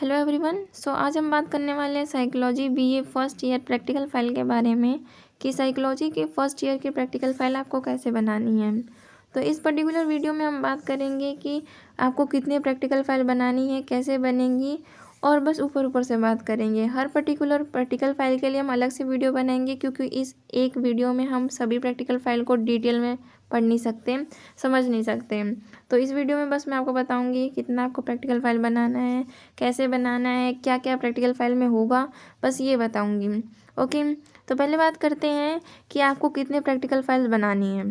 Hello everyone. आज हम बात करने वाले हैं psychology BA first year practical file के बारे में कि साइकोलॉजी के फर्स्ट ईयर की प्रैक्टिकल फ़ाइल आपको कैसे बनानी है। तो इस पर्टिकुलर वीडियो में हम बात करेंगे कि आपको कितनी प्रैक्टिकल फ़ाइल बनानी है, कैसे बनेंगी, और बस ऊपर ऊपर से बात करेंगे। हर पर्टिकुलर प्रैक्टिकल फ़ाइल के लिए हम अलग से वीडियो बनाएंगे क्योंकि इस एक वीडियो में हम सभी प्रैक्टिकल फ़ाइल को डिटेल में पढ़ नहीं सकते, समझ नहीं सकते। तो इस वीडियो में बस मैं आपको बताऊंगी कितना आपको प्रैक्टिकल फ़ाइल बनाना है, कैसे बनाना है, क्या क्या प्रैक्टिकल फ़ाइल में होगा, बस ये बताऊंगी। ओके, तो पहले बात करते हैं कि आपको कितने प्रैक्टिकल फ़ाइल बनानी है।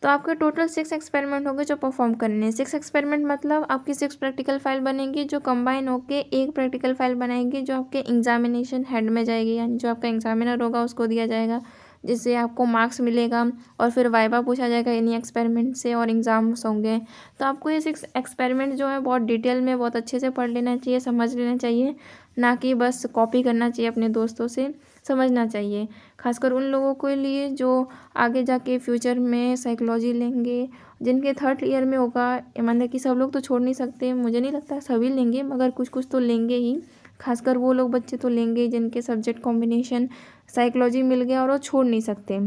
तो आपके टोटल 6 एक्सपेरिमेंट होंगे जो परफॉर्म करने हैं। 6 एक्सपेरिमेंट मतलब आपकी 6 प्रैक्टिकल फ़ाइल बनेंगी जो कंबाइन होके एक प्रैक्टिकल फ़ाइल बनाएंगी जो आपके एग्जामिनेशन हेड में जाएगी, यानी जो आपका एग्जामिनर होगा उसको दिया जाएगा, जिससे आपको मार्क्स मिलेगा और फिर वाइवा पूछा जाएगा इन्हीं एक्सपेरिमेंट से और एग्ज़ाम्स होंगे। तो आपको ये 6 एक्सपेरिमेंट जो है बहुत डिटेल में बहुत अच्छे से पढ़ लेना चाहिए, समझ लेना चाहिए, ना कि बस कॉपी करना चाहिए अपने दोस्तों से, समझना चाहिए। खासकर उन लोगों के लिए जो आगे जाके फ्यूचर में साइकोलॉजी लेंगे, जिनके थर्ड ईयर में होगा। मतलब कि सब लोग तो छोड़ नहीं सकते, मुझे नहीं लगता सभी लेंगे, मगर कुछ कुछ तो लेंगे ही। खासकर वो लोग बच्चे तो लेंगे जिनके सब्जेक्ट कॉम्बिनेशन साइकोलॉजी मिल गया और वो छोड़ नहीं सकते,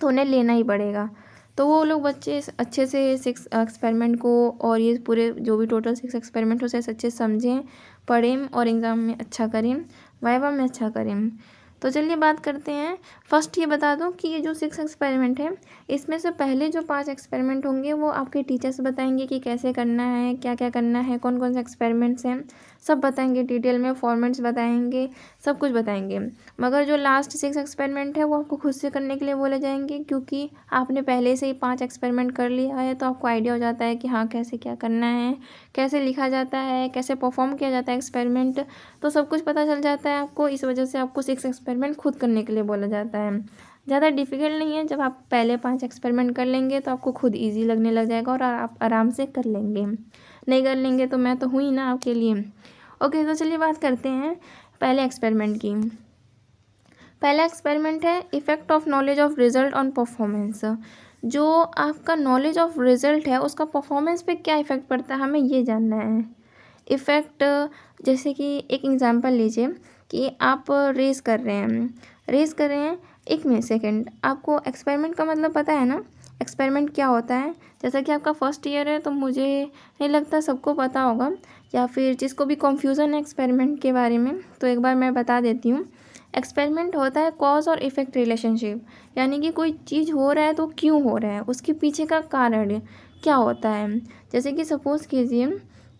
तो उन्हें लेना ही पड़ेगा। तो वो लोग बच्चे अच्छे से 6 एक्सपेरिमेंट को और ये पूरे जो भी टोटल 6 एक्सपेरिमेंट हो उसे अच्छे से समझें, पढ़ें और एग्ज़ाम में अच्छा करें, वाइवा में अच्छा करें। तो चलिए बात करते हैं। फर्स्ट ये बता दूं कि ये जो 6 एक्सपेरिमेंट है, इसमें से पहले जो 5 एक्सपेरिमेंट होंगे वो आपके टीचर्स बताएंगे कि कैसे करना है, क्या क्या करना है, कौन कौन से एक्सपेरिमेंट्स हैं, सब बताएंगे डिटेल में, फॉर्मेट्स बताएंगे, सब कुछ बताएंगे। मगर जो लास्ट 6 एक्सपेरिमेंट है वो आपको खुद से करने के लिए बोले जाएंगे, क्योंकि आपने पहले से ही 5 एक्सपेरिमेंट कर लिया है तो आपको आइडिया हो जाता है कि हाँ कैसे क्या करना है, कैसे लिखा जाता है, कैसे परफॉर्म किया जाता है एक्सपेरिमेंट, तो सब कुछ पता चल जाता है आपको। इस वजह से आपको 6 एक्सपेरिमेंट खुद करने के लिए बोला जाता है। ज़्यादा डिफ़िकल्ट नहीं है, जब आप पहले 5 एक्सपेरिमेंट कर लेंगे तो आपको खुद ईजी लगने लग जाएगा और आप आराम से कर लेंगे। नहीं कर लेंगे तो मैं तो हुई ना आपके लिए। ओके, तो चलिए बात करते हैं पहले एक्सपेरिमेंट की। पहला एक्सपेरिमेंट है effect of knowledge of result on performance. जो आपका नॉलेज ऑफ रिजल्ट है उसका परफॉर्मेंस पे क्या इफ़ेक्ट पड़ता है, हमें ये जानना है। इफ़ेक्ट, जैसे कि एक एग्जांपल लीजिए कि आप रेस कर रहे हैं 1 मिनट सेकेंड। आपको एक्सपेरिमेंट का मतलब पता है ना, एक्सपेरिमेंट क्या होता है। जैसा कि आपका फर्स्ट ईयर है तो मुझे नहीं लगता सबको पता होगा, या फिर जिसको भी कन्फ्यूज़न है एक्सपेरिमेंट के बारे में तो एक बार मैं बता देती हूँ। एक्सपेरिमेंट होता है कॉज और इफ़ेक्ट रिलेशनशिप, यानी कि कोई चीज़ हो रहा है तो क्यों हो रहा है, उसके पीछे का कारण क्या होता है। जैसे कि सपोज़ कीजिए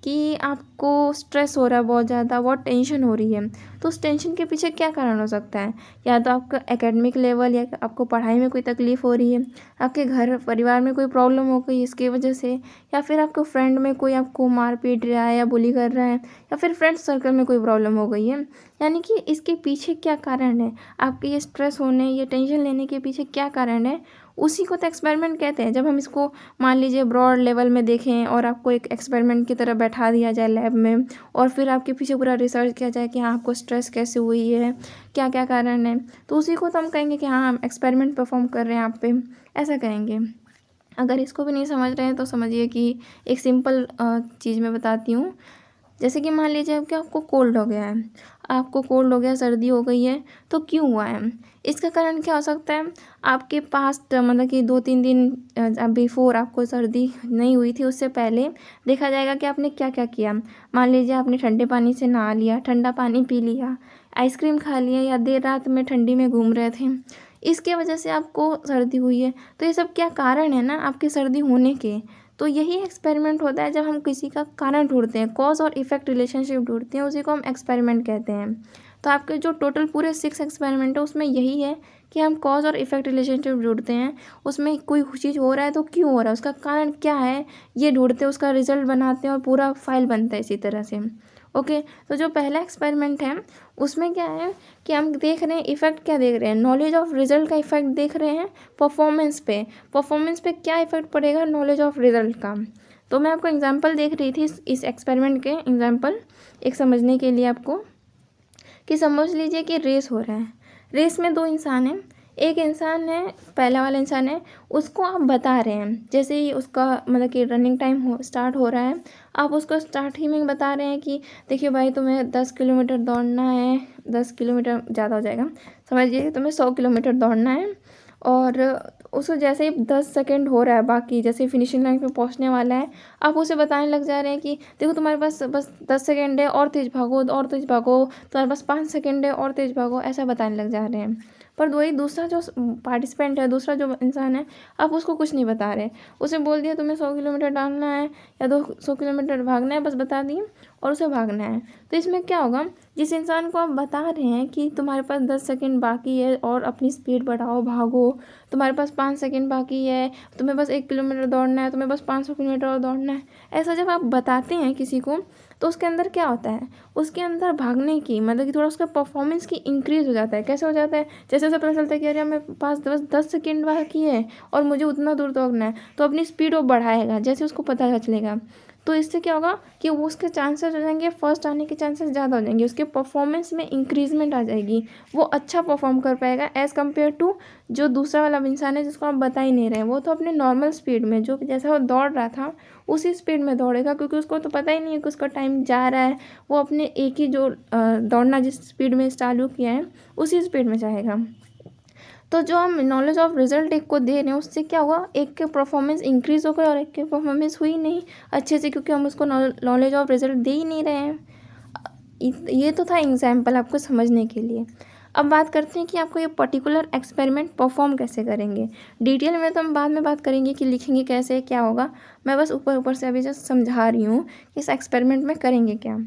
कि आपको स्ट्रेस हो रहा है, बहुत ज़्यादा बहुत टेंशन हो रही है, तो उस टेंशन के पीछे क्या कारण हो सकता है। या तो आपका एकेडमिक लेवल, या आपको पढ़ाई में कोई तकलीफ़ हो रही है, आपके घर परिवार में कोई प्रॉब्लम हो गई इसकी वजह से, या फिर आपके फ्रेंड में कोई आपको मार पीट रहा है या बुली कर रहा है, या फिर फ्रेंड सर्कल में कोई प्रॉब्लम हो गई है। यानी कि इसके पीछे क्या कारण है, आपके ये स्ट्रेस होने, ये टेंशन लेने के पीछे क्या कारण है, उसी को तो एक्सपेरिमेंट कहते हैं। जब हम इसको मान लीजिए ब्रॉड लेवल में देखें और आपको एक एक्सपेरिमेंट की तरह बैठा दिया जाए लैब में, और फिर आपके पीछे पूरा रिसर्च किया जाए कि हाँ आपको स्ट्रेस कैसे हुई है, क्या क्या कारण है, तो उसी को तो हम कहेंगे कि हाँ हम एक्सपेरिमेंट परफॉर्म कर रहे हैं आप पे, ऐसा कहेंगे। अगर इसको भी नहीं समझ रहे हैं तो समझिए कि एक सिंपल चीज़ मैं बताती हूँ। जैसे कि मान लीजिए कि आपको कोल्ड हो गया है, सर्दी हो गई है, तो क्यों हुआ है, इसका कारण क्या हो सकता है। आपके पास्ट मतलब कि 2-3 दिन बिफोर आपको सर्दी नहीं हुई थी, उससे पहले देखा जाएगा कि आपने क्या क्या किया। मान लीजिए आपने ठंडे पानी से नहा लिया, ठंडा पानी पी लिया, आइसक्रीम खा लिया, या देर रात में ठंडी में घूम रहे थे, इसके वजह से आपको सर्दी हुई है। तो ये सब क्या कारण है ना आपकी सर्दी होने के। तो यही एक्सपेरिमेंट होता है, जब हम किसी का कारण ढूंढते हैं, कॉज और इफेक्ट रिलेशनशिप ढूंढते हैं, उसी को हम एक्सपेरिमेंट कहते हैं। तो आपके जो टोटल पूरे 6 एक्सपेरिमेंट है उसमें यही है कि हम कॉज और इफेक्ट रिलेशनशिप ढूंढते हैं। उसमें कोई चीज़ हो रहा है तो क्यों हो रहा है, उसका कारण क्या है, ये ढूंढते हैं, उसका रिजल्ट बनाते हैं और पूरा फाइल बनता है इसी तरह से। ओके, तो जो पहला एक्सपेरिमेंट है उसमें क्या है कि हम देख रहे हैं इफ़ेक्ट, क्या देख रहे हैं, नॉलेज ऑफ रिजल्ट का इफ़ेक्ट देख रहे हैं परफॉर्मेंस पे क्या इफ़ेक्ट पड़ेगा नॉलेज ऑफ रिजल्ट का। तो मैं आपको एग्जांपल देख रही थी इस एक्सपेरिमेंट के एग्जांपल एक समझने के लिए आपको, कि समझ लीजिए कि रेस हो रहा है। रेस में 2 इंसान हैं, एक इंसान है, पहला वाला इंसान है, उसको आप बता रहे हैं, जैसे ही उसका मतलब कि रनिंग टाइम स्टार्ट हो रहा है, आप उसको स्टार्टिंग में बता रहे हैं कि देखिए भाई तुम्हें 10 किलोमीटर दौड़ना है, 10 किलोमीटर ज़्यादा हो जाएगा, समझिए तुम्हें 100 किलोमीटर दौड़ना है। और उसको जैसे ही 10 सेकंड हो रहा है बाकी, जैसे फिनिशिंग लाइन पे पहुंचने वाला है, आप उसे बताने लग जा रहे हैं कि देखो तुम्हारे पास बस 10 सेकंड है, और तेज़ भागो और तेज़ भागो, तुम्हारे पास 5 सेकंड है और तेज़ भागो, ऐसा बताने लग जा रहे हैं। पर वही दूसरा जो पार्टिसिपेंट है, दूसरा जो इंसान है, आप उसको कुछ नहीं बता रहे, उसे बोल दिया तुम्हें 100 किलोमीटर डालना है या 200 किलोमीटर भागना है, बस बता दिए और उसे भागना है। तो इसमें क्या होगा, जिस इंसान को आप बता रहे हैं कि तुम्हारे पास 10 सेकंड बाकी है और अपनी स्पीड बढ़ाओ, भागो, तुम्हारे पास 5 सेकंड बाकी है, तुम्हें बस 1 किलोमीटर दौड़ना है, तुम्हें बस 500 किलोमीटर और दौड़ना है, ऐसा जब आप बताते हैं किसी को, तो उसके अंदर क्या होता है, उसके अंदर भागने की मतलब कि थोड़ा उसका परफॉर्मेंस की इंक्रीज़ हो जाता है। कैसे हो जाता है, जैसे उसे पता चलता है कि अरे मेरे पास बस 10 सेकंड बाकी है और मुझे उतना दूर दौड़ना है, तो अपनी स्पीड वो बढ़ाएगा जैसे उसको पता चलेगा। तो इससे क्या होगा कि वो उसके चांसेस हो जाएंगे, फर्स्ट आने के चांसेस ज़्यादा हो जाएंगे, उसके परफॉर्मेंस में इंक्रीजमेंट आ जाएगी, वो अच्छा परफॉर्म कर पाएगा एज़ कम्पेयर टू जो दूसरा वाला इंसान है जिसको आप बता ही नहीं रहे हैं। वो तो अपने नॉर्मल स्पीड में, जो जैसा वो दौड़ रहा था उसी स्पीड में दौड़ेगा, क्योंकि उसको तो पता ही नहीं है कि उसका टाइम जा रहा है, वो अपने एक ही जो दौड़ना जिस स्पीड में चालू किया है उसी स्पीड में जाएगा। तो जो हम नॉलेज ऑफ रिजल्ट एक को दे रहे हैं, उससे क्या हुआ, एक के परफॉर्मेंस इंक्रीज़ हो गई और एक की परफॉर्मेंस हुई नहीं अच्छे से, क्योंकि हम उसको नॉलेज ऑफ रिजल्ट दे ही नहीं रहे हैं। ये तो था एग्जाम्पल आपको समझने के लिए। अब बात करते हैं कि आपको ये पर्टिकुलर एक्सपेरिमेंट परफॉर्म कैसे करेंगे। डिटेल में तो हम बाद में बात करेंगे कि लिखेंगे कैसे, क्या होगा। मैं बस ऊपर ऊपर से अभी जस्ट समझा रही हूँ कि इस एक्सपेरिमेंट में करेंगे क्या।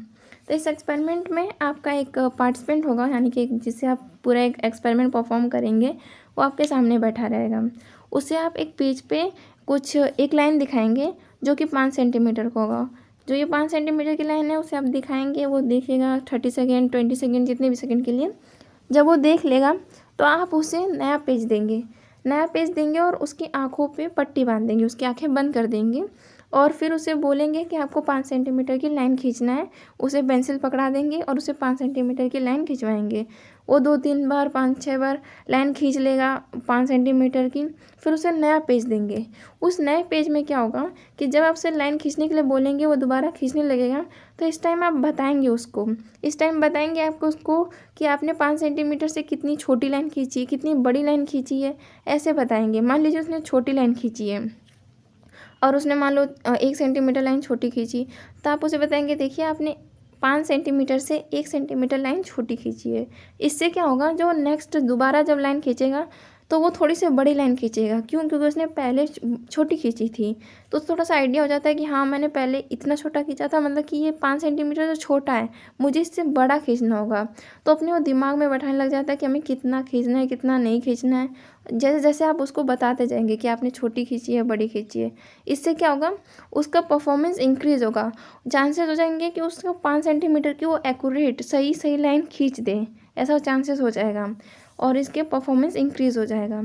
तो इस एक्सपेरिमेंट में आपका एक पार्टिसिपेंट होगा, यानी कि जिससे आप पूरा एक एक्सपेरिमेंट परफॉर्म करेंगे, वो आपके सामने बैठा रहेगा। उसे आप एक पेज पे कुछ एक लाइन दिखाएंगे जो कि 5 सेंटीमीटर का होगा। जो ये 5 सेंटीमीटर की लाइन है उसे आप दिखाएंगे, वो देखेगा 30 सेकेंड 20 सेकेंड जितने भी सेकेंड के लिए। जब वो देख लेगा तो आप उसे नया पेज देंगे और उसकी आँखों पे पट्टी बांध देंगे, उसकी आँखें बंद कर देंगे और फिर उसे बोलेंगे कि आपको 5 सेंटीमीटर की लाइन खींचना है। उसे पेंसिल पकड़ा देंगे और उसे 5 सेंटीमीटर की लाइन खिंचवाएंगे। वो 2-3 बार 5-6 बार लाइन खींच लेगा 5 सेंटीमीटर की, फिर उसे नया पेज देंगे। उस नए पेज में क्या होगा कि जब आप उसे लाइन खींचने के लिए बोलेंगे वो दोबारा खींचने लगेगा। तो इस टाइम आप बताएंगे आपको उसको कि आपने 5 सेंटीमीटर से कितनी छोटी लाइन खींची, कितनी बड़ी लाइन खींची है, ऐसे बताएंगे। मान लीजिए उसने छोटी लाइन खींची है और उसने मान लो 1 सेंटीमीटर लाइन छोटी खींची, तो आप उसे बताएंगे देखिए आपने 5 सेंटीमीटर से 1 सेंटीमीटर लाइन छोटी खींची है। इससे क्या होगा, जो नेक्स्ट दोबारा जब लाइन खींचेगा तो वो थोड़ी सी बड़ी लाइन खींचेगा। क्यों? क्योंकि उसने पहले छोटी खींची थी। तो थोड़ा सा आइडिया हो जाता है कि हाँ मैंने पहले इतना छोटा खींचा था, मतलब कि ये 5 सेंटीमीटर तो छोटा है, मुझे इससे बड़ा खींचना होगा। तो अपने वो दिमाग में बैठाने लग जाता है कि हमें कितना खींचना है, कितना नहीं खींचना है। जैसे जैसे आप उसको बताते जाएंगे कि आपने छोटी खींची है, बड़ी खींची है, इससे क्या होगा, उसका परफॉर्मेंस इंक्रीज़ होगा। चांसेस हो जाएंगे कि उसको 5 सेंटीमीटर की वो एक्यूरेट सही लाइन खींच दे, ऐसा चांसेस हो जाएगा और इसके परफॉर्मेंस इंक्रीज़ हो जाएगा।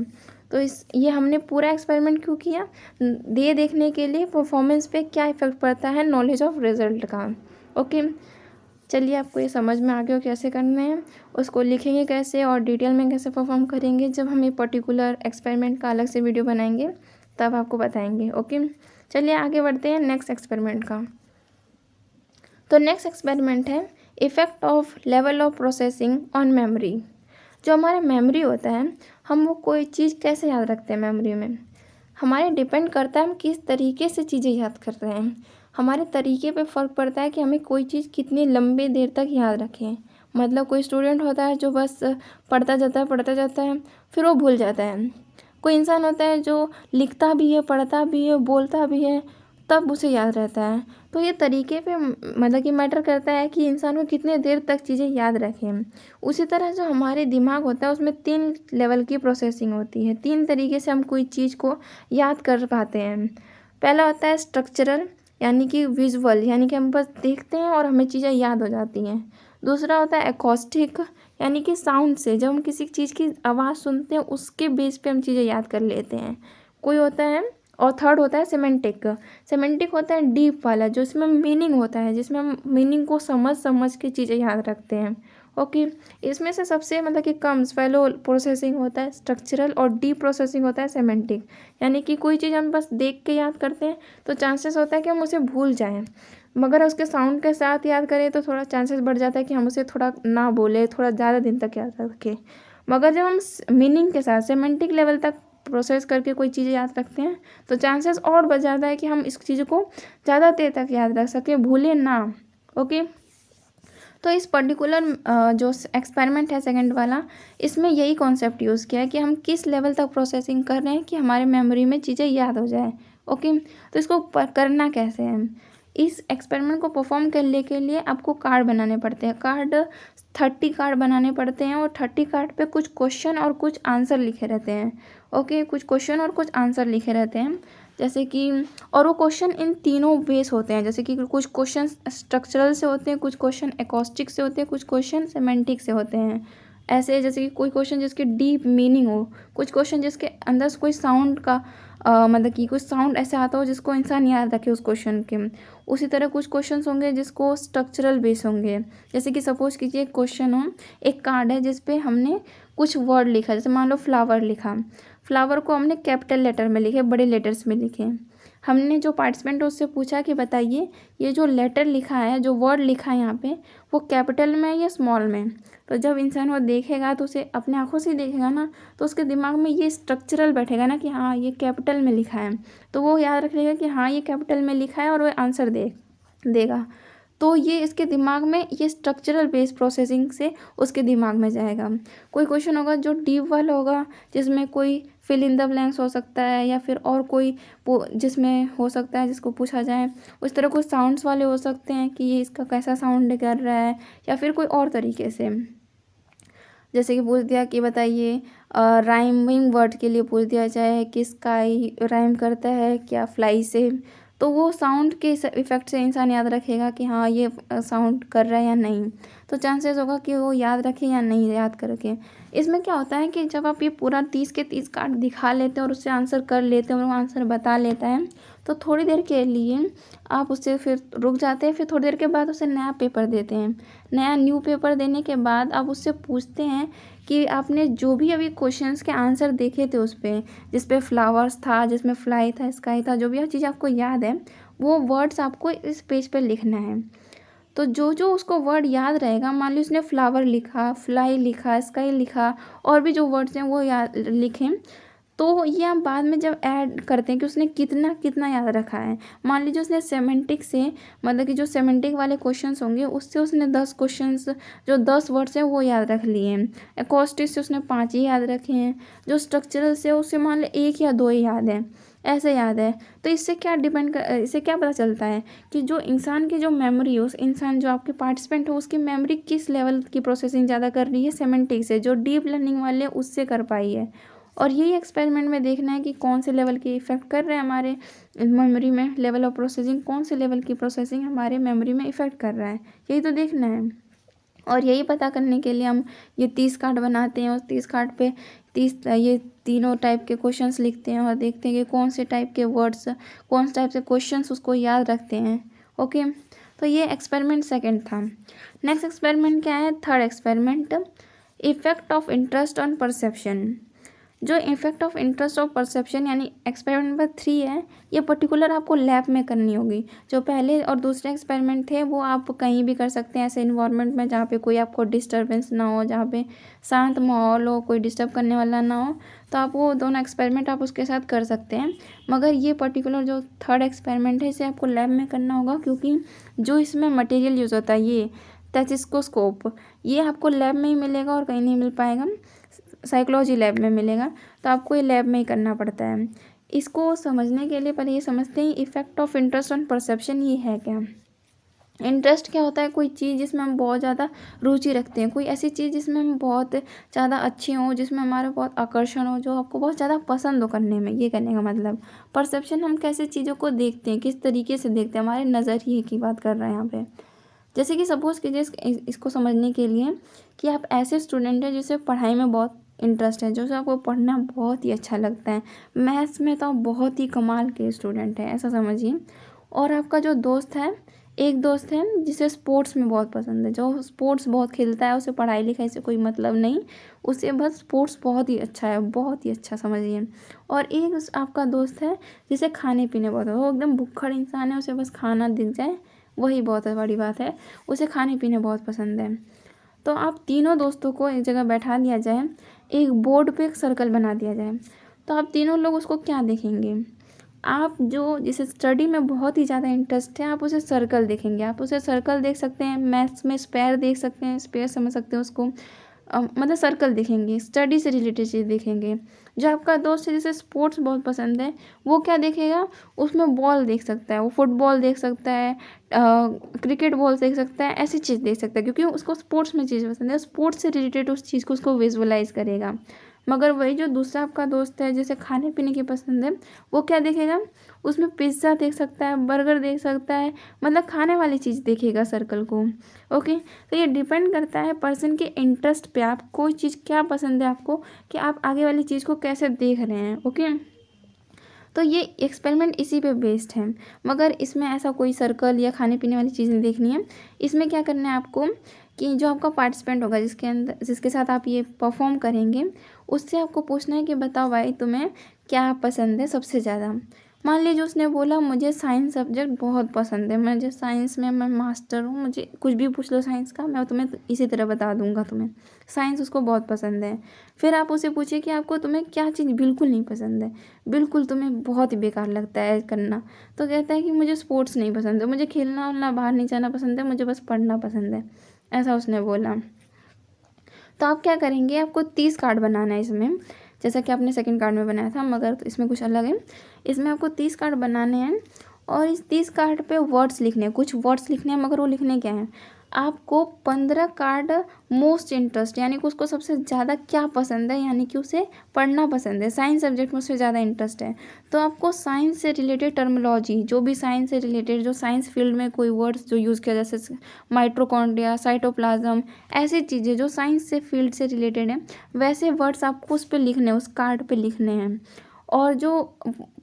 तो ये हमने पूरा एक्सपेरिमेंट क्यों किया, देखने के लिए परफॉर्मेंस पे क्या इफ़ेक्ट पड़ता है नॉलेज ऑफ रिजल्ट का। ओके, चलिए आपको ये समझ में आ गया कैसे करने हैं, उसको लिखेंगे कैसे और डिटेल में कैसे परफॉर्म करेंगे। जब हम ये पर्टिकुलर एक्सपेरिमेंट का अलग से वीडियो बनाएंगे तब आपको बताएंगे। ओके, चलिए आगे बढ़ते हैं नेक्स्ट एक्सपेरिमेंट का। तो नेक्स्ट एक्सपेरिमेंट है effect of level of processing on memory. जो हमारा मेमोरी होता है, हम वो कोई चीज़ कैसे याद रखते हैं मेमोरी में, हमारे डिपेंड करता है हम किस तरीके से चीज़ें याद कर रहे हैं। हमारे तरीके पे फ़र्क पड़ता है कि हमें कोई चीज़ कितनी लंबे देर तक याद रखें। मतलब कोई स्टूडेंट होता है जो बस पढ़ता जाता है फिर वो भूल जाता है। कोई इंसान होता है जो लिखता भी है, पढ़ता भी है, बोलता भी है, तब उसे याद रहता है। तो ये तरीके पे मतलब कि मैटर करता है कि इंसान को कितने देर तक चीज़ें याद रखें। उसी तरह जो हमारे दिमाग होता है उसमें 3 लेवल की प्रोसेसिंग होती है। 3 तरीके से हम कोई चीज़ को याद कर पाते हैं। पहला होता है स्ट्रक्चरल, यानी कि विजुअल, यानी कि हम बस देखते हैं और हमें चीज़ें याद हो जाती हैं। दूसरा होता है एकॉस्टिक, यानी कि साउंड से, जब हम किसी चीज़ की आवाज़ सुनते हैं उसके बेस पे हम चीज़ें याद कर लेते हैं। कोई होता है, और थर्ड होता है सिमेंटिक होता है डीप वाला, जो इसमें मीनिंग होता है, जिसमें हम मीनिंग को समझ के चीज़ें याद रखते हैं। ओके, इसमें से सबसे मतलब कि कम स्वेलो प्रोसेसिंग होता है स्ट्रक्चरल और डीप प्रोसेसिंग होता है सेमेंटिक। यानी कि कोई चीज़ हम बस देख के याद करते हैं तो चांसेस होता है कि हम उसे भूल जाएं, मगर उसके साउंड के साथ याद करें तो थोड़ा चांसेस बढ़ जाता है कि हम उसे थोड़ा ना बोले, थोड़ा ज़्यादा दिन तक याद रखें। मगर जब हम मीनिंग के साथ सेमेंटिक लेवल तक प्रोसेस करके कोई चीज़ याद रखते हैं तो चांसेस और बढ़ जाता है कि हम इस चीज़ को ज़्यादा देर तक याद रख सकें, भूलें ना। ओके, तो इस पर्टिकुलर जो एक्सपेरिमेंट है सेकंड वाला, इसमें यही कॉन्सेप्ट यूज़ किया है कि हम किस लेवल तक प्रोसेसिंग कर रहे हैं कि हमारे मेमोरी में चीज़ें याद हो जाए। ओके, तो इसको करना कैसे है, इस एक्सपेरिमेंट को परफॉर्म करने के लिए आपको कार्ड बनाने पड़ते हैं। 30 कार्ड बनाने पड़ते हैं और 30 कार्ड पे कुछ क्वेश्चन और कुछ आंसर लिखे रहते हैं। ओके, कुछ क्वेश्चन और कुछ आंसर लिखे रहते हैं, जैसे कि और वो क्वेश्चन इन तीनों बेस होते हैं। जैसे कि कुछ क्वेश्चन स्ट्रक्चरल से होते हैं, कुछ क्वेश्चन एकॉस्टिक से होते हैं, कुछ क्वेश्चन सेमेंटिक से होते हैं। ऐसे जैसे कि कोई क्वेश्चन जिसके डीप मीनिंग हो, कुछ क्वेश्चन जिसके अंदर से कोई साउंड का मतलब कि कुछ साउंड ऐसे आता हो जिसको इंसान याद रखे उस क्वेश्चन के। उसी तरह कुछ क्वेश्चंस होंगे जिसको स्ट्रक्चरल बेस होंगे। जैसे कि सपोज कीजिए एक क्वेश्चन हो, एक कार्ड है जिस पे हमने कुछ वर्ड लिखा, जैसे मान लो फ्लावर लिखा। फ्लावर को हमने कैपिटल लेटर में लिखे, बड़े लेटर्स में लिखे। हमने जो पार्टिसिपेंट है उससे पूछा कि बताइए ये जो लेटर लिखा है, जो वर्ड लिखा है यहाँ पे, वो कैपिटल में है या स्मॉल में। तो जब इंसान वो देखेगा तो उसे अपने आँखों से देखेगा ना, तो उसके दिमाग में ये स्ट्रक्चरल बैठेगा ना कि हाँ ये कैपिटल में लिखा है, तो वो याद रख लेगा कि हाँ ये कैपिटल में लिखा है और वो आंसर देगा। तो ये इसके दिमाग में ये स्ट्रक्चरल बेस प्रोसेसिंग से उसके दिमाग में जाएगा। कोई क्वेश्चन होगा जो डीप वाला होगा, जिसमें कोई फिल इन द ब्लैंक्स हो सकता है या फिर और कोई जिसमें हो सकता है जिसको पूछा जाए। उस तरह कुछ साउंड्स वाले हो सकते हैं कि ये इसका कैसा साउंड कर रहा है, या फिर कोई और तरीके से। जैसे कि पूछ दिया कि बताइए राइमिंग वर्ड के लिए पूछ दिया जाए कि स्काई राइम करता है क्या फ्लाई से, तो वो साउंड के इफ़ेक्ट से इंसान याद रखेगा कि हाँ ये साउंड कर रहा है या नहीं। तो चांसेस होगा कि वो याद रखे या नहीं याद करके। इसमें क्या होता है कि जब आप ये पूरा 30 के 30 कार्ड दिखा लेते हैं और उससे आंसर कर लेते हैं और वो आंसर बता लेता है, तो थोड़ी देर के लिए आप उससे फिर रुक जाते हैं। फिर थोड़ी देर के बाद उसे नया पेपर देते हैं। न्यू पेपर देने के बाद आप उससे पूछते हैं कि आपने जो भी अभी क्वेश्चंस के आंसर देखे थे उस पे, जिस पे फ्लावर्स था, जिसमें फ्लाई था, स्काई था, जो भी चीज़ आपको याद है, वो वर्ड्स आपको इस पेज पे लिखना है। तो जो जो उसको वर्ड याद रहेगा, मान ली उसने फ्लावर लिखा, फ्लाई लिखा, स्काई लिखा, और भी जो वर्ड्स हैं वो याद लिखें, तो ये हम बाद में जब ऐड करते हैं कि उसने कितना कितना याद रखा है। मान लीजिए उसने सेमेंटिक से, मतलब कि जो सेमेंटिक वाले क्वेश्चंस होंगे उससे उसने 10 क्वेश्चंस, जो 10 वर्ड्स हैं वो याद रख लिए हैं। एकॉस्टिक से उसने 5 ही याद रखे हैं। जो स्ट्रक्चरल से उससे मान लो 1 या 2 ही याद है, ऐसे याद है। तो इससे क्या इससे क्या पता चलता है कि जो इंसान की जो मेमोरी है, उस इंसान जो आपके पार्टिसिपेंट हो उसकी मेमोरी किस लेवल की प्रोसेसिंग ज़्यादा कर रही है सेमेंटिक से, जो डीप लर्निंग वाले उससे कर पाई है। और यही एक्सपेरिमेंट में देखना है कि कौन से लेवल की इफ़ेक्ट कर रहे हैं हमारे मेमोरी में, लेवल ऑफ प्रोसेसिंग कौन से लेवल की प्रोसेसिंग हमारे मेमोरी में इफ़ेक्ट कर रहा है, यही तो देखना है। और यही पता करने के लिए हम ये 30 कार्ड बनाते हैं। उस 30 कार्ड पे 30 ये तीनों टाइप के क्वेश्चंस लिखते हैं और देखते हैं कि कौन से टाइप के वर्ड्स, कौन से टाइप से क्वेश्चंस उसको याद रखते हैं। ओके, तो ये एक्सपेरिमेंट सेकंड था। नेक्स्ट एक्सपेरिमेंट क्या है, third experiment, effect of interest on perception. जो effect of interest of perception यानी एक्सपेरिमेंट नंबर 3 है, ये पर्टिकुलर आपको लैब में करनी होगी। जो पहले और दूसरे एक्सपेरिमेंट थे वो आप कहीं भी कर सकते हैं, ऐसे इन्वायरमेंट में जहाँ पे कोई आपको डिस्टर्बेंस ना हो, जहाँ पे शांत माहौल हो, कोई डिस्टर्ब करने वाला ना हो, तो आप वो दोनों एक्सपेरिमेंट आप उसके साथ कर सकते हैं। मगर ये पर्टिकुलर जो थर्ड एक्सपेरिमेंट है इसे आपको लैब में करना होगा, क्योंकि जो इसमें मटेरियल यूज़ होता है ये टेस्कोस्कोप, ये आपको लैब में ही मिलेगा और कहीं नहीं मिल पाएगा, साइकोलॉजी लैब में मिलेगा। तो आपको ये लैब में ही करना पड़ता है। इसको समझने के लिए पहले ये समझते हैं effect of interest on perception ये है क्या। इंटरेस्ट क्या होता है, कोई चीज़ जिसमें हम बहुत ज़्यादा रुचि रखते हैं, कोई ऐसी चीज़ जिसमें हम बहुत ज़्यादा अच्छे हों, जिसमें हमारा बहुत आकर्षण हो, जो आपको बहुत ज़्यादा पसंद हो करने में, ये करने का मतलब। परसेप्शन हम कैसे चीज़ों को देखते हैं, किस तरीके से देखते हैं, हमारे नज़रिए की बात कर रहे हैं यहाँ पे। जैसे कि सपोज़ कीजिए इसको समझने के लिए कि आप ऐसे स्टूडेंट हैं जिसे पढ़ाई में बहुत इंटरेस्ट है, जो से आपको पढ़ना बहुत ही अच्छा लगता है, मैथ्स में तो आप बहुत ही कमाल के स्टूडेंट हैं ऐसा समझिए। और आपका जो दोस्त है एक दोस्त है जिसे स्पोर्ट्स में बहुत पसंद है, जो स्पोर्ट्स बहुत खेलता है, उसे पढ़ाई लिखाई से कोई मतलब नहीं, उसे बस स्पोर्ट्स बहुत ही अच्छा है, बहुत ही अच्छा समझिए। और एक आपका दोस्त है जिसे खाने पीने बहुत है, वो एकदम भुक्खड़ इंसान है, उसे बस खाना दिख जाए वही बहुत बड़ी बात है, उसे खाने पीने बहुत पसंद है। तो आप तीनों दोस्तों को एक जगह बैठा दिया जाए, एक बोर्ड पे एक सर्कल बना दिया जाए, तो आप तीनों लोग उसको क्या देखेंगे? आप जो जिसे स्टडी में बहुत ही ज़्यादा इंटरेस्ट है, आप उसे सर्कल देखेंगे, आप उसे सर्कल देख सकते हैं, मैथ्स में स्क्वायर देख सकते हैं, स्क्वायर समझ सकते हैं उसको, मतलब सर्कल देखेंगे, स्टडी से रिलेटेड चीज़ देखेंगे। जो आपका दोस्त है जिसे स्पोर्ट्स बहुत पसंद है, वो क्या देखेगा? उसमें बॉल देख सकता है, वो फुटबॉल देख सकता है, क्रिकेट बॉल देख सकता है, ऐसी चीज़ देख सकता है, क्योंकि उसको स्पोर्ट्स में चीज़ पसंद है, स्पोर्ट्स से रिलेटेड उस चीज़ को उसको विजुअलाइज करेगा। मगर वही जो दूसरा आपका दोस्त है जिसे खाने पीने की पसंद है, वो क्या देखेगा? उसमें पिज़्ज़ा देख सकता है, बर्गर देख सकता है, मतलब खाने वाली चीज़ देखेगा सर्कल को। ओके, तो ये डिपेंड करता है पर्सन के इंटरेस्ट पे, आप कोई चीज़ क्या पसंद है आपको, कि आप आगे वाली चीज़ को कैसे देख रहे हैं। ओके, तो ये एक्सपेरिमेंट इसी पे बेस्ड है, मगर इसमें ऐसा कोई सर्कल या खाने पीने वाली चीज़ नहीं देखनी है। इसमें क्या करना है आपको, कि जो आपका पार्टिसिपेंट होगा, जिसके साथ आप ये परफॉर्म करेंगे, उससे आपको पूछना है कि बताओ भाई तुम्हें क्या पसंद है सबसे ज़्यादा। मान लीजिए उसने बोला मुझे साइंस सब्जेक्ट बहुत पसंद है, मुझे साइंस में मैं मास्टर हूँ, मुझे कुछ भी पूछ लो साइंस का, मैं तुम्हें इसी तरह बता दूंगा तुम्हें, साइंस उसको बहुत पसंद है। फिर आप उसे पूछिए कि आपको तुम्हें क्या चीज़ बिल्कुल नहीं पसंद है, बिल्कुल तुम्हें बहुत ही बेकार लगता है करना, तो कहता है कि मुझे स्पोर्ट्स नहीं पसंद है, मुझे खेलना उलना बाहर नहीं जाना पसंद है, मुझे बस पढ़ना पसंद है, ऐसा उसने बोला। तो आप क्या करेंगे, आपको 30 कार्ड बनाना है इसमें, जैसा कि आपने सेकंड कार्ड में बनाया था, मगर तो इसमें कुछ अलग है। इसमें आपको 30 कार्ड बनाने हैं और इस 30 कार्ड पे वर्ड्स लिखने हैं, कुछ वर्ड्स लिखने हैं, मगर वो लिखने क्या हैं? आपको 15 कार्ड मोस्ट इंटरेस्ट, यानी कि उसको सबसे ज़्यादा क्या पसंद है, यानी कि उसे पढ़ना पसंद है, साइंस सब्जेक्ट में उससे ज़्यादा इंटरेस्ट है, तो आपको साइंस से रिलेटेड टर्मिनोलॉजी, जो भी साइंस से रिलेटेड, जो साइंस फील्ड में कोई वर्ड्स जो यूज़ किया, जैसे माइट्रोकॉन्ड्रिया, साइटोप्लाज्म, ऐसी चीज़ें जो साइंस से फील्ड से रिलेटेड हैं, वैसे वर्ड्स आपको उस पर लिखने हैं, उस कार्ड पे लिखने हैं। और जो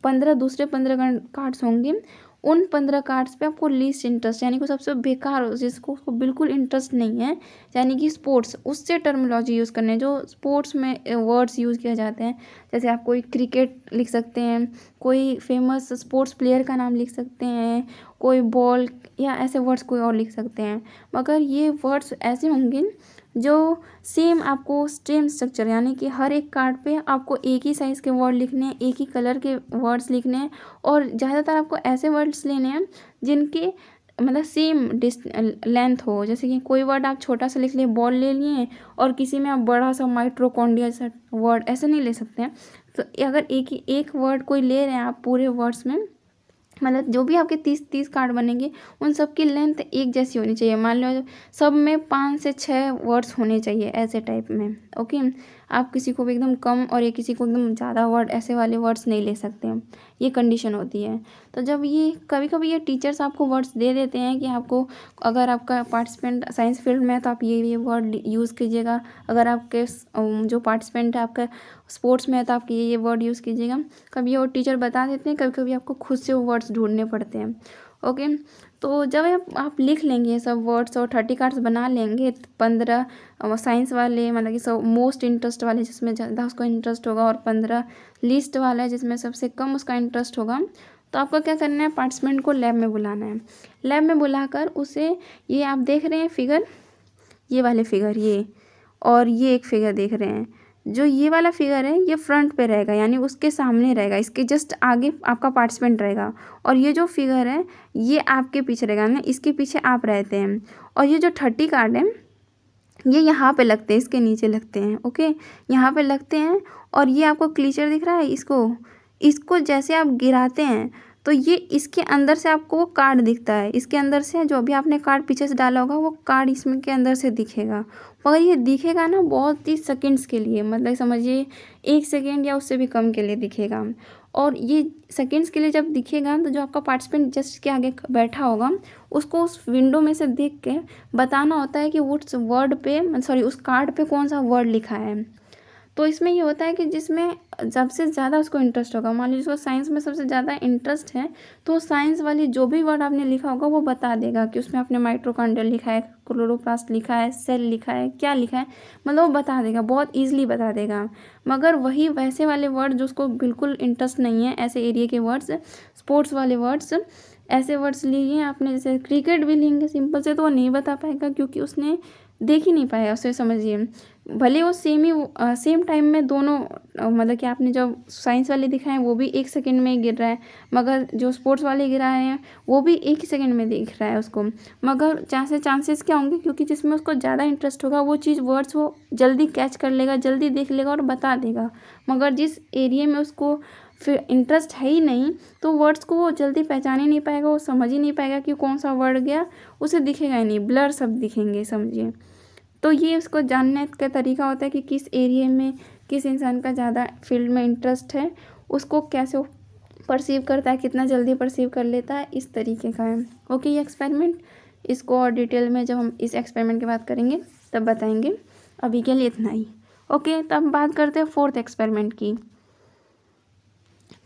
15 दूसरे 15 कार्ड्स होंगे, उन 15 कार्ड्स पे आपको लीस्ट इंटरेस्ट, यानी कि सबसे बेकार हो, जिसको उसको बिल्कुल इंटरेस्ट नहीं है, यानी कि स्पोर्ट्स, उससे टर्मिनोलॉजी यूज़ करने हैं, जो स्पोर्ट्स में वर्ड्स यूज़ किए जाते हैं। जैसे आप कोई क्रिकेट लिख सकते हैं, कोई फेमस स्पोर्ट्स प्लेयर का नाम लिख सकते हैं, कोई बॉल, या ऐसे वर्ड्स कोई और लिख सकते हैं। मगर ये वर्ड्स ऐसे होंगे जो सेम, आपको सेम स्ट्रक्चर, यानी कि हर एक कार्ड पे आपको एक ही साइज़ के वर्ड लिखने हैं, एक ही कलर के वर्ड्स लिखने हैं, और ज़्यादातर आपको ऐसे वर्ड्स लेने हैं जिनके मतलब सेम लेंथ हो। जैसे कि कोई वर्ड आप छोटा सा लिख लिए, बॉल ले लिए, और किसी में आप बड़ा सा माइट्रोकॉन्ड्रिया सा वर्ड, ऐसे नहीं ले सकते हैं। तो अगर एक वर्ड कोई ले रहे हैं आप पूरे वर्ड्स में, मतलब जो भी आपके 30 कार्ड बनेंगे, उन सब की लेंथ एक जैसी होनी चाहिए। मान लो सब में 5 से 6 वर्ड्स होने चाहिए ऐसे टाइप में। ओके, आप किसी को भी एकदम कम और ये किसी को एकदम ज़्यादा वर्ड, ऐसे वाले वर्ड्स नहीं ले सकते हैं, ये कंडीशन होती है। तो जब ये कभी कभी ये टीचर्स आपको वर्ड्स दे देते हैं कि आपको, अगर आपका पार्टिसिपेंट साइंस फील्ड में है तो आप ये वर्ड यूज़ कीजिएगा, अगर आपके जो पार्टिसिपेंट है आपका स्पोर्ट्स में है तो आप ये वर्ड यूज़ कीजिएगा। कभी और टीचर बता देते हैं, कभी कभी आपको खुद से वो वर्ड्स ढूंढने पड़ते हैं। ओके, तो जब आप लिख लेंगे ये सब वर्ड्स और 30 कार्ड्स बना लेंगे, 15 साइंस वाले, मतलब कि सब मोस्ट इंटरेस्ट वाले जिसमें ज़्यादा उसको इंटरेस्ट होगा, और 15 लिस्ट वाला है जिसमें सबसे कम उसका इंटरेस्ट होगा, तो आपको क्या करना है, पार्टिसिपेंट को लैब में बुलाना है। लैब में बुलाकर उसे, ये आप देख रहे हैं फिगर, ये वाले फिगर, ये और ये एक फिगर देख रहे हैं, जो ये वाला फिगर है ये फ्रंट पे रहेगा, यानी उसके सामने रहेगा, इसके जस्ट आगे आपका पार्टिसिपेंट रहेगा, और ये जो फिगर है ये आपके पीछे रहेगा, ना इसके पीछे आप रहते हैं। और ये जो 30 कार्ड है ये यहाँ पे लगते हैं, इसके नीचे लगते हैं। ओके, यहाँ पे लगते हैं, और ये आपको क्लीचर दिख रहा है, इसको जैसे आप गिराते हैं तो ये इसके अंदर से आपको वो कार्ड दिखता है, इसके अंदर से जो भी आपने कार्ड पीछे से डाला होगा वो कार्ड इसमें के अंदर से दिखेगा। मगर ये दिखेगा ना बहुत ही सेकंड्स के लिए, मतलब समझिए 1 सेकेंड या उससे भी कम के लिए दिखेगा। और ये सेकंड्स के लिए जब दिखेगा तो जो आपका पार्टिसिपेंट जस्ट के आगे बैठा होगा उसको उस विंडो में से देख के बताना होता है कि उस वर्ड पे, सॉरी उस कार्ड पे कौन सा वर्ड लिखा है। तो इसमें ये होता है कि जिसमें सबसे ज़्यादा उसको इंटरेस्ट होगा, मान लीजिए उसको साइंस में सबसे ज़्यादा इंटरेस्ट है, तो साइंस वाली जो भी वर्ड आपने लिखा होगा वो बता देगा कि उसमें आपने माइटोकॉन्ड्रिया लिखा है, क्लोरोप्लास्ट लिखा है, सेल लिखा है, क्या लिखा है, मतलब वो बता देगा, बहुत ईजिली बता देगा। मगर वही वैसे वाले वर्ड जो उसको बिल्कुल इंटरेस्ट नहीं है, ऐसे एरिया के वर्ड्स, स्पोर्ट्स वाले वर्ड्स, ऐसे वर्ड्स लिए आपने, जैसे क्रिकेट भी लेंगे सिंपल से, तो वो नहीं बता पाएगा क्योंकि उसने देख ही नहीं पाया उसे, समझिए। भले वो सेम टाइम में दोनों, मतलब कि आपने जो साइंस वाले दिखाए हैं वो भी 1 सेकंड में ही गिर रहा है, मगर जो स्पोर्ट्स वाले गिराए हैं वो भी 1 ही सेकंड में दिख रहा है उसको। मगर चांसेस क्या होंगे, क्योंकि जिसमें उसको ज़्यादा इंटरेस्ट होगा वो चीज़ वर्ड्स वो जल्दी कैच कर लेगा, जल्दी देख लेगा और बता देगा। मगर जिस एरिया में उसको फिर इंटरेस्ट है ही नहीं, तो वर्ड्स को वो जल्दी पहचान ही नहीं पाएगा, वो समझ ही नहीं पाएगा कि कौन सा वर्ड गया, उसे दिखेगा ही नहीं, ब्लर सब दिखेंगे, समझिए। तो ये उसको जानने का तरीका होता है कि किस एरिया में किस इंसान का ज़्यादा फील्ड में इंटरेस्ट है, उसको कैसे वो परसीव करता है, कितना जल्दी परसीव कर लेता है, इस तरीके का है। ओके, ये एक्सपेरिमेंट, इसको और डिटेल में जब हम इस एक्सपेरिमेंट की बात करेंगे तब बताएंगे, अभी के लिए इतना ही। ओके, तब हम बात करते हैं 4th एक्सपेरिमेंट की।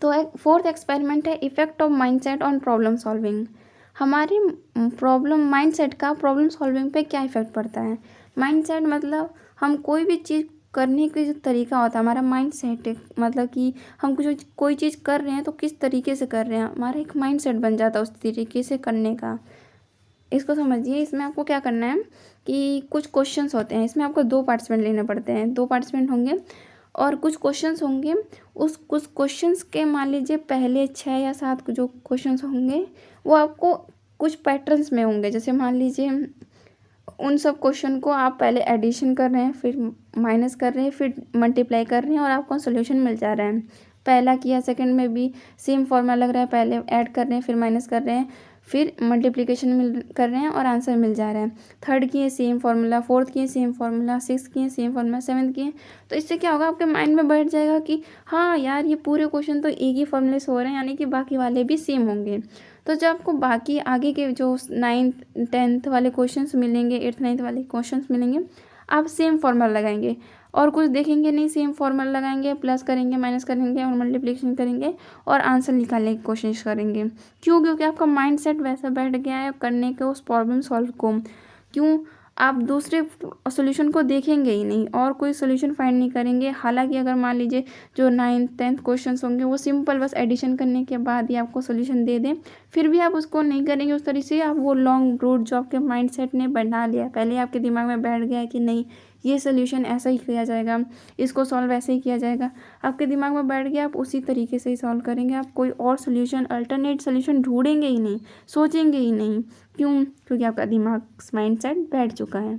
तो एक 4th एक्सपेरिमेंट है effect of mindset on problem solving. हमारी माइंडसेट का प्रॉब्लम सॉल्विंग पे क्या इफेक्ट पड़ता है। माइंडसेट मतलब हम कोई भी चीज़ करने का जो तरीका होता है, हमारा माइंडसेट, मतलब कि हम कुछ कोई चीज़ कर रहे हैं तो किस तरीके से कर रहे हैं, हमारा एक माइंडसेट बन जाता है उस तरीके से करने का। इसको समझिए, इसमें आपको क्या करना है कि कुछ क्वेश्चंस होते हैं, इसमें आपको 2 पार्टिसिपेंट लेने पड़ते हैं, 2 पार्टिसिपेंट होंगे और कुछ क्वेश्चंस होंगे। उस कुछ क्वेश्चंस के मान लीजिए पहले 6 या 7 जो क्वेश्चंस होंगे वो आपको कुछ पैटर्न्स में होंगे। जैसे मान लीजिए उन सब क्वेश्चन को आप पहले एडिशन कर रहे हैं, फिर माइनस कर रहे हैं, फिर मल्टीप्लाई कर रहे हैं और आपको सोल्यूशन मिल जा रहा है। पहला किया, सेकंड में भी सेम फॉर्मूला लग रहा है, पहले ऐड कर रहे हैं, फिर माइनस कर रहे हैं, फिर मल्टीप्लिकेशन कर रहे हैं और आंसर मिल जा रहा है। थर्ड किए सेम फार्मूला, फोर्थ किए सेम फार्मूला, 6th किए सेम फार्मूला, 7th किए। तो इससे क्या होगा, आपके माइंड में बैठ जाएगा कि हाँ यार, ये पूरे क्वेश्चन तो एक ही फॉर्मूले से हो रहे हैं, यानी कि बाकी वाले भी सेम होंगे। तो जब आपको बाकी आगे के जो 9th 10th वाले क्वेश्चंस मिलेंगे, 8th 9th वाले क्वेश्चंस मिलेंगे, आप सेम फार्मूला लगाएंगे और कुछ देखेंगे नहीं, सेम फार्मूला लगाएंगे, प्लस करेंगे, माइनस करेंगे और मल्टीप्लिकेशन करेंगे और आंसर निकालने की कोशिश करेंगे। क्यों? क्योंकि आपका माइंडसेट वैसा बैठ गया है करने के उस प्रॉब्लम सॉल्व को। क्यों? आप दूसरे सॉल्यूशन को देखेंगे ही नहीं और कोई सॉल्यूशन फाइंड नहीं करेंगे। हालांकि अगर मान लीजिए जो 9th 10th क्वेश्चंस होंगे वो सिंपल बस एडिशन करने के बाद ही आपको सॉल्यूशन दे दें, फिर भी आप उसको नहीं करेंगे उस तरीके से। आप वो लॉन्ग रूट जो आपके माइंडसेट ने बना लिया, पहले आपके दिमाग में बैठ गया है कि नहीं ये सोल्यूशन ऐसा ही किया जाएगा, इसको सॉल्व ऐसे ही किया जाएगा, आपके दिमाग में बैठ गया, आप उसी तरीके से ही सॉल्व करेंगे। आप कोई और सोल्यूशन, अल्टरनेट सोल्यूशन ढूंढेंगे ही नहीं, सोचेंगे ही नहीं। क्यों? क्योंकि आपका दिमाग माइंडसेट बैठ चुका है।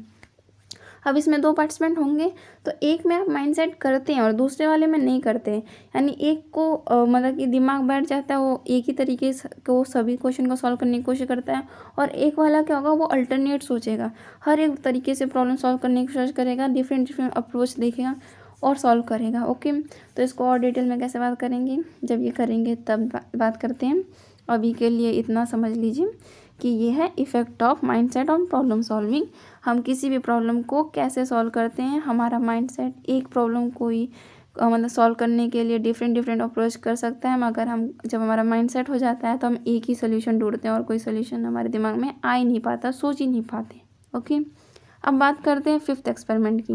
अब इसमें 2 पार्टिसिपेंट होंगे, तो एक में आप माइंडसेट करते हैं और दूसरे वाले में नहीं करते हैं। यानी एक को मतलब कि दिमाग बैठ जाता है, वो एक ही तरीके से को सभी क्वेश्चन को सॉल्व करने की कोशिश करता है, और एक वाला क्या होगा, वो अल्टरनेट सोचेगा, हर एक तरीके से प्रॉब्लम सॉल्व करने की कोशिश करेगा, डिफरेंट अप्रोच देखेगा और सॉल्व करेगा। ओके, तो इसको और डिटेल में कैसे बात करेंगे, जब ये करेंगे तब बात करते हैं। अभी के लिए इतना समझ लीजिए कि ये है effect of mindset on problem solving. हम किसी भी प्रॉब्लम को कैसे सॉल्व करते हैं, हमारा माइंडसेट एक प्रॉब्लम को ही मतलब सॉल्व करने के लिए डिफरेंट अप्रोच कर सकता है, मगर हम जब हमारा माइंडसेट हो जाता है तो हम एक ही सोल्यूशन ढूंढते हैं और कोई सोल्यूशन हमारे दिमाग में आ ही नहीं पाता, सोच ही नहीं पाते। ओके, अब बात करते हैं 5th एक्सपेरिमेंट की।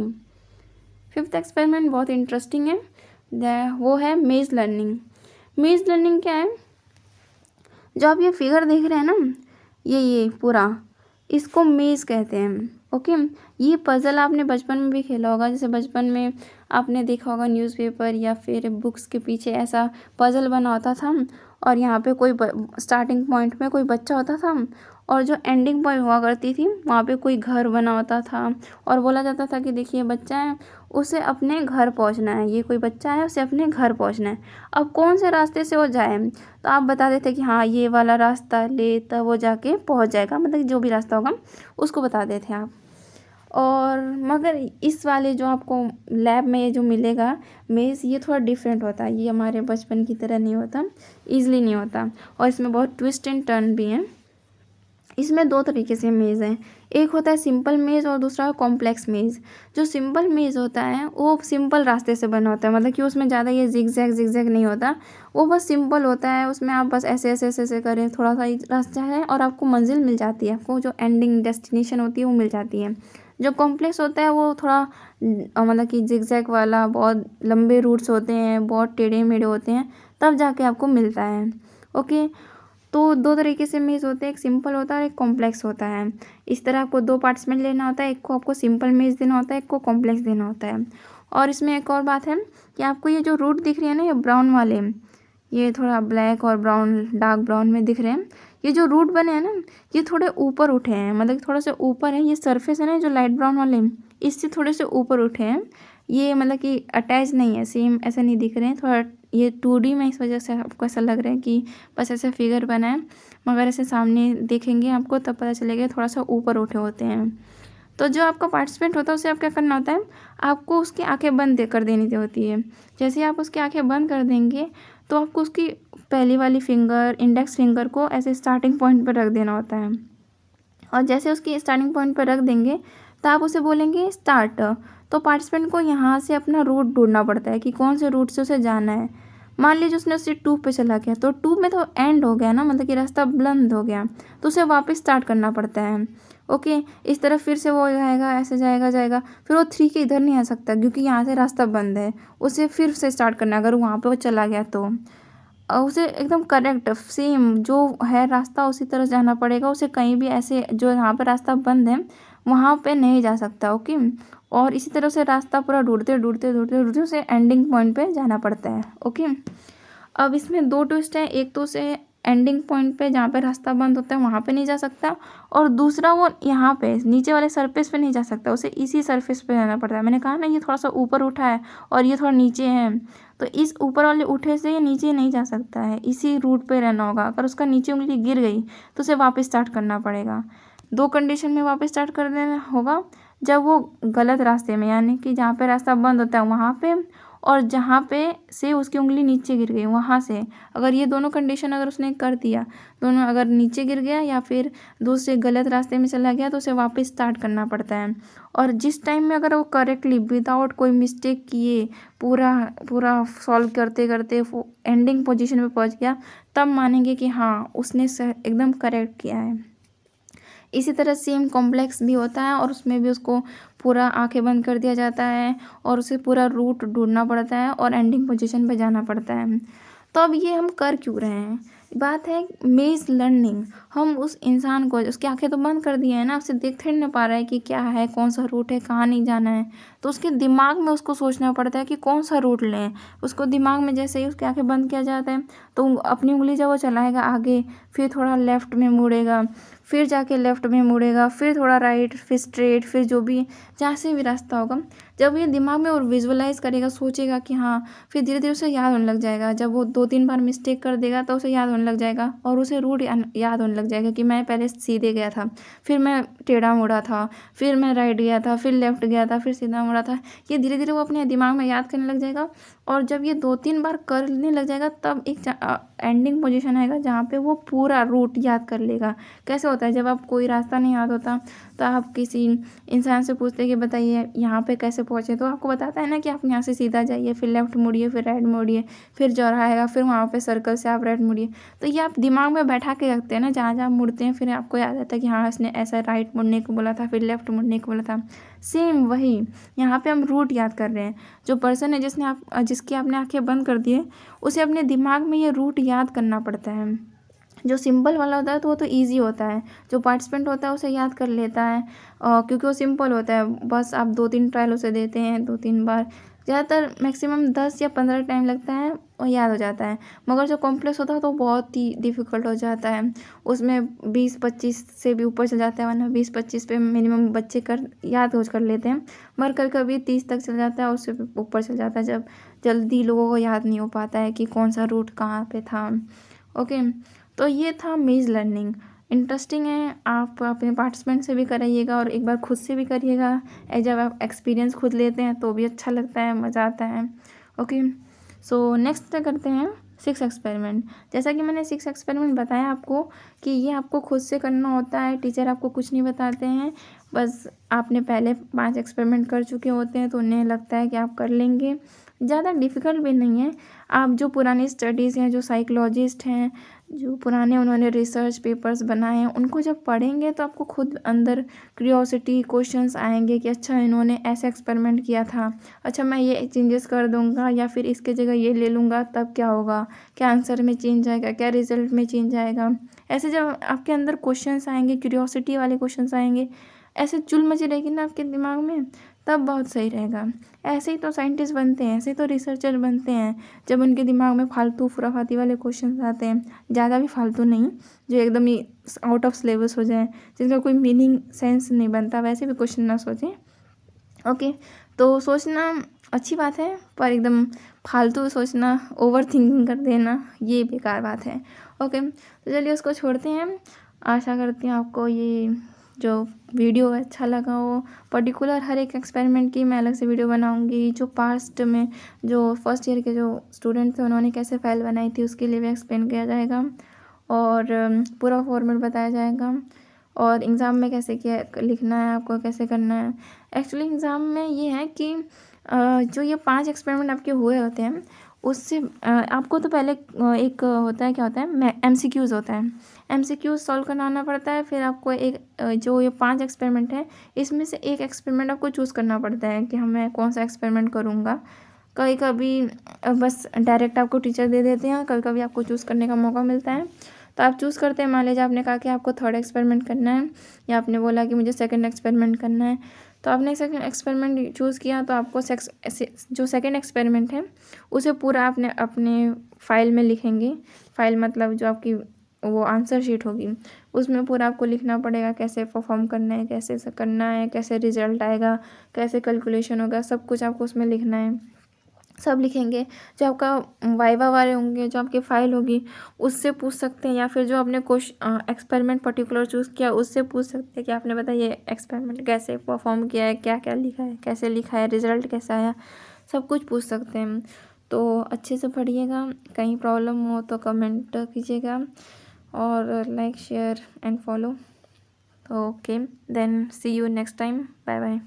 5th एक्सपेरिमेंट बहुत इंटरेस्टिंग है, वो है मेज लर्निंग। मेज लर्निंग क्या है, जो आप ये फिगर देख रहे हैं ना, ये पूरा, इसको मेज़ कहते हैं। ओके, ये पज़ल आपने बचपन में भी खेला होगा, जैसे बचपन में आपने देखा होगा न्यूज़पेपर या फिर बुक्स के पीछे ऐसा पज़ल बना होता था और यहाँ पे कोई स्टार्टिंग पॉइंट में कोई बच्चा होता था और जो एंडिंग पॉइंट हुआ करती थी वहाँ पे कोई घर बना होता था और बोला जाता था कि देखिए बच्चा है, उसे अपने घर पहुँचना है, ये कोई बच्चा है, उसे अपने घर पहुँचना है। अब कौन से रास्ते से वो जाए, तो आप बता देते कि हाँ ये वाला रास्ता ले, तब वो जाके पहुँच जाएगा, मतलब जो भी रास्ता होगा उसको बता देते आप। और मगर इस वाले जो आपको लैब में ये जो मिलेगा मेज़, ये थोड़ा डिफरेंट होता है, ये हमारे बचपन की तरह नहीं होता, ईज़िली नहीं होता, और इसमें बहुत ट्विस्ट एंड टर्न भी हैं। इसमें दो तरीके से मेज़ हैं। एक होता है सिंपल मेज़ और दूसरा है कॉम्प्लेक्स मेज़। जो सिंपल मेज़ होता है वो सिंपल रास्ते से बना होता है, मतलब कि उसमें ज़्यादा ये ज़िगज़ैग नहीं होता। वो बस सिंपल होता है, उसमें आप बस ऐसे करें, थोड़ा-सा ही रास्ता है और आपको मंज़िल मिल जाती है, आपको जो एंडिंग डेस्टिनेशन होती है वो मिल जाती है। जो कॉम्प्लेक्स होता है वो थोड़ा मतलब कि ज़िगज़ैग वाला, बहुत लंबे रूट्स होते हैं, बहुत टेढ़े-मेढ़े होते हैं, तब जाके आपको मिलता है। ओके। तो दो तरीके से मेज़ होते हैं, एक सिंपल होता है और एक कॉम्प्लेक्स होता है। इस तरह आपको दो पार्ट्स में लेना होता है, एक को आपको सिंपल मेज़ देना होता है, एक को कॉम्प्लेक्स देना होता है। और इसमें एक और बात है कि आपको ये जो रूट दिख रही है ना, ये ब्राउन वाले, ये थोड़ा ब्लैक और ब्राउन, डार्क ब्राउन में दिख रहे हैं। ये जो रूट बने हैं ना, ये थोड़े ऊपर उठे हैं, मतलब कि थोड़ा सा ऊपर है। ये सरफेस है ना जो लाइट ब्राउन वाले, इससे थोड़े से ऊपर उठे हैं। ये मतलब कि अटैच नहीं है, सेम ऐसे नहीं दिख रहे हैं, थोड़ा ये 2D में, इस वजह से आपको ऐसा लग रहा है कि बस ऐसे फिगर बना है, मगर ऐसे सामने देखेंगे आपको तब पता चलेगा थोड़ा सा ऊपर उठे होते हैं। तो जो आपका पार्टिसिपेंट होता है उसे आप क्या करना होता है, आपको उसकी आंखें बंद कर देनी होती है। जैसे ही आप उसकी आंखें बंद कर देंगे तो आपको उसकी पहली वाली फिंगर, इंडेक्स फिंगर को ऐसे स्टार्टिंग पॉइंट पर रख देना होता है। और जैसे उसकी स्टार्टिंग पॉइंट पर रख देंगे तो आप उसे बोलेंगे स्टार्ट। तो पार्टिसिपेंट को यहाँ से अपना रूट ढूंढना पड़ता है कि कौन से रूट से उसे जाना है। मान लीजिए उसने उससे 2 पे चला गया, तो 2 में तो एंड हो गया ना, मतलब कि रास्ता बंद हो गया, तो उसे वापस स्टार्ट करना पड़ता है। ओके। इस तरह फिर से वो जाएगा, ऐसे जाएगा, फिर वो 3 के इधर नहीं आ सकता क्योंकि यहाँ से रास्ता बंद है। उसे फिर से स्टार्ट करना है, अगर वहाँ पे वो चला गया तो। उसे एकदम करेक्ट सेम जो है रास्ता उसी तरह जाना पड़ेगा। उसे कहीं भी ऐसे जो यहाँ पे रास्ता बंद है वहाँ पे नहीं जा सकता। ओके। और इसी तरह से रास्ता पूरा ढूंढते उसे एंडिंग पॉइंट पे जाना पड़ता है। ओके। अब इसमें दो ट्विस्ट हैं, एक तो उसे एंडिंग पॉइंट पे जहाँ पे रास्ता बंद होता है वहाँ पे नहीं जा सकता, और दूसरा वो यहाँ पे नीचे वाले सरफेस पे नहीं जा सकता, उसे इसी सरफेस पे जाना पड़ता है। मैंने कहा ना ये थोड़ा सा ऊपर उठा है और ये थोड़ा नीचे है, तो इस ऊपर वाले उठे से ये नीचे नहीं जा सकता है, इसी रूट पे रहना होगा। अगर उसका नीचे उंगली गिर गई तो उसे वापस स्टार्ट करना पड़ेगा। दो कंडीशन में वापस स्टार्ट कर देना होगा, जब वो गलत रास्ते में, यानी कि जहाँ पे रास्ता बंद होता है वहाँ पे, और जहाँ पे से उसकी उंगली नीचे गिर गई वहाँ से। अगर ये दोनों कंडीशन अगर उसने कर दिया, दोनों अगर नीचे गिर गया या फिर दूसरे गलत रास्ते में चला गया, तो उसे वापस स्टार्ट करना पड़ता है। और जिस टाइम में अगर वो करेक्टली विदाउट कोई मिस्टेक किए पूरा पूरा सॉल्व करते करते वो एंडिंग पोजीशन पे पहुँच गया, तब मानेंगे कि हाँ उसने एकदम करेक्ट किया है। इसी तरह सेम कॉम्प्लेक्स भी होता है और उसमें भी उसको पूरा आंखें बंद कर दिया जाता है और उसे पूरा रूट ढूंढना पड़ता है और एंडिंग पोजीशन पे जाना पड़ता है। तो अब ये हम कर क्यों रहे हैं, बात है मेज लर्निंग। हम उस इंसान को, उसकी आंखें तो बंद कर दी है ना, उससे देख थोड़ी ना पा रहा है कि क्या है, कौन सा रूट है, कहाँ नहीं जाना है, तो उसके दिमाग में उसको सोचना पड़ता है कि कौन सा रूट लें। उसको दिमाग में जैसे ही उसकी आंखें बंद किया जाता है तो अपनी उंगली जब वो चलाएगा आगे, फिर थोड़ा लेफ्ट में मुड़ेगा, फिर जाके लेफ्ट में मुड़ेगा, फिर थोड़ा राइट, फिर स्ट्रेट, फिर जो भी जहाँ से भी रास्ता होगा, जब ये दिमाग में और विजुअलाइज करेगा, सोचेगा कि हाँ, फिर धीरे धीरे उसे याद होने लग जाएगा। जब वो 2-3 बार मिस्टेक कर देगा तो उसे याद होने लग जाएगा और उसे रूट याद होने लग जाएगा कि मैं पहले सीधे गया था, फिर मैं टेढ़ा मुड़ा था, फिर मैं राइट गया था, फिर लेफ्ट गया था, फिर सीधा मुड़ा था। ये धीरे धीरे वो अपने दिमाग में याद करने लग जाएगा, और जब ये 2-3 बार करने लग जाएगा तब एक एंडिंग पोजीशन आएगा जहाँ पे वो पूरा रूट याद कर लेगा। कैसे होता है, जब आप कोई रास्ता नहीं याद होता तो आप किसी इंसान से पूछते कि बताइए यहाँ पे कैसे पहुँचे, तो आपको बताता है ना कि आप यहाँ से सीधा जाइए, फिर लेफ्ट मुड़िए, फिर राइट मुड़िए, फिर चौराहा आएगा, फिर वहाँ पे सर्कल से आप राइट मुड़िए। तो ये आप दिमाग में बैठा के रखते हैं ना, जहाँ जहाँ मुड़ते हैं फिर आपको याद आता है कि हाँ इसने ऐसा राइट मुड़ने को बोला था, फिर लेफ्ट मुड़ने को बोला था। सेम वही यहाँ पे हम रूट याद कर रहे हैं। जो पर्सन है जिसकी आपने आंखें बंद कर दी है, उसे अपने दिमाग में ये रूट याद करना पड़ता है। जो सिंपल वाला होता है तो वो तो ईजी होता है, जो पार्टिसिपेंट होता है उसे याद कर लेता है, क्योंकि वो सिंपल होता है। बस आप 2-3 ट्रायल उसे देते हैं, 2-3 बार, ज़्यादातर मैक्सिमम 10 या 15 टाइम लगता है और याद हो जाता है। मगर जो कॉम्प्लेक्स होता है तो बहुत ही डिफ़िकल्ट हो जाता है, उसमें 20-25 से भी ऊपर चल जाता है, वरना 20-25 पे मिनिमम बच्चे याद हो कर लेते हैं। मगर कभी कभी 30 तक चल जाता है, उससे भी ऊपर चल जाता है, जब जल्दी लोगों को याद नहीं हो पाता है कि कौन सा रूट कहाँ पे था। ओके। तो ये था मेज लर्निंग। इंटरेस्टिंग है, आप अपने पार्टिसिपेंट से भी कराइएगा और एक बार खुद से भी करिएगा। जब आप एक्सपीरियंस खुद लेते हैं तो भी अच्छा लगता है, मज़ा आता है। ओके। सो नेक्स्ट क्या करते हैं, 6 एक्सपेरिमेंट। जैसा कि मैंने 6 एक्सपेरिमेंट बताया आपको कि ये आपको खुद से करना होता है, टीचर आपको कुछ नहीं बताते हैं। बस आपने पहले 5 एक्सपेरिमेंट कर चुके होते हैं तो उन्हें लगता है कि आप कर लेंगे। ज़्यादा डिफ़िकल्ट भी नहीं है। आप जो पुरानी स्टडीज़ हैं, जो साइकोलॉजिस्ट हैं, जो पुराने उन्होंने रिसर्च पेपर्स बनाए हैं, उनको जब पढ़ेंगे तो आपको खुद अंदर क्यूरियोसिटी, क्वेश्चंस आएंगे कि अच्छा इन्होंने ऐसा एक्सपेरिमेंट किया था, अच्छा मैं ये चेंजेस कर दूंगा या फिर इसके जगह ये ले लूँगा तब क्या होगा, क्या आंसर में चेंज आएगा, क्या रिजल्ट में चेंज आएगा। ऐसे जब आपके अंदर क्वेश्चंस आएंगे, क्यूरियोसिटी वाले क्वेश्चंस आएंगे, ऐसे चुल मची रहेगी ना आपके दिमाग में, तब बहुत सही रहेगा। ऐसे ही तो साइंटिस्ट बनते हैं, ऐसे ही तो रिसर्चर बनते हैं, जब उनके दिमाग में फालतू खुराफाती वाले क्वेश्चंस आते हैं। ज़्यादा भी फालतू नहीं, जो एकदम ही आउट ऑफ सिलेबस हो जाए, जिनका कोई मीनिंग सेंस नहीं बनता, वैसे भी क्वेश्चन ना सोचें। ओके, तो सोचना अच्छी बात है, पर एकदम फालतू सोचना, ओवर थिंकिंग कर देना, ये बेकार बात है। ओके, तो चलिए उसको छोड़ते हैं। आशा करती हूँ आपको ये जो वीडियो है अच्छा लगा हो। पर्टिकुलर हर एक एक्सपेरिमेंट की मैं अलग से वीडियो बनाऊंगी। जो पास्ट में जो फर्स्ट ईयर के जो स्टूडेंट थे उन्होंने कैसे फाइल बनाई थी उसके लिए भी एक्सप्लेन किया जाएगा, और पूरा फॉर्मेट बताया जाएगा, और एग्ज़ाम में कैसे क्या लिखना है, आपको कैसे करना है। एक्चुअली एग्ज़ाम में ये है कि जो ये 5 एक्सपेरिमेंट आपके हुए होते हैं उससे आपको तो पहले एक होता है, क्या होता है, MCQs होता है। MCQs सॉल्व करना पड़ता है। फिर आपको एक जो ये 5 एक्सपेरिमेंट है इसमें से एक एक्सपेरिमेंट आपको चूज़ करना पड़ता है कि मैं कौन सा एक्सपेरिमेंट करूँगा। कभी कभी बस डायरेक्ट आपको टीचर दे देते हैं, कभी कभी आपको चूज़ करने का मौका मिलता है, तो आप चूज़ करते हैं। मान लीजिए आपने कहा कि आपको 3rd एक्सपेरिमेंट करना है, या आपने बोला कि मुझे 2nd एक्सपेरिमेंट करना है, तो आपने 2nd एक्सपेरिमेंट चूज़ किया, तो आपको जो 2nd एक्सपेरिमेंट है उसे पूरा आपने अपने फाइल में लिखेंगे। फाइल मतलब जो आपकी वो आंसर शीट होगी, उसमें पूरा आपको लिखना पड़ेगा, कैसे परफॉर्म करना है, कैसे करना है, कैसे रिजल्ट आएगा, कैसे कैलकुलेशन होगा, सब कुछ आपको उसमें लिखना है। सब लिखेंगे। जो आपका वाइवा वाले होंगे, जो आपकी फ़ाइल होगी उससे पूछ सकते हैं, या फिर जो आपने एक्सपेरिमेंट पर्टिकुलर चूज़ किया उससे पूछ सकते हैं कि आपने बताया ये एक्सपेरिमेंट कैसे परफॉर्म किया है, क्या क्या लिखा है, कैसे लिखा है, रिज़ल्ट कैसा आया, सब कुछ पूछ सकते हैं। तो अच्छे से पढ़िएगा। कहीं प्रॉब्लम हो तो कमेंट कीजिएगा, और like share and follow. Okay, then see you next time. Bye bye.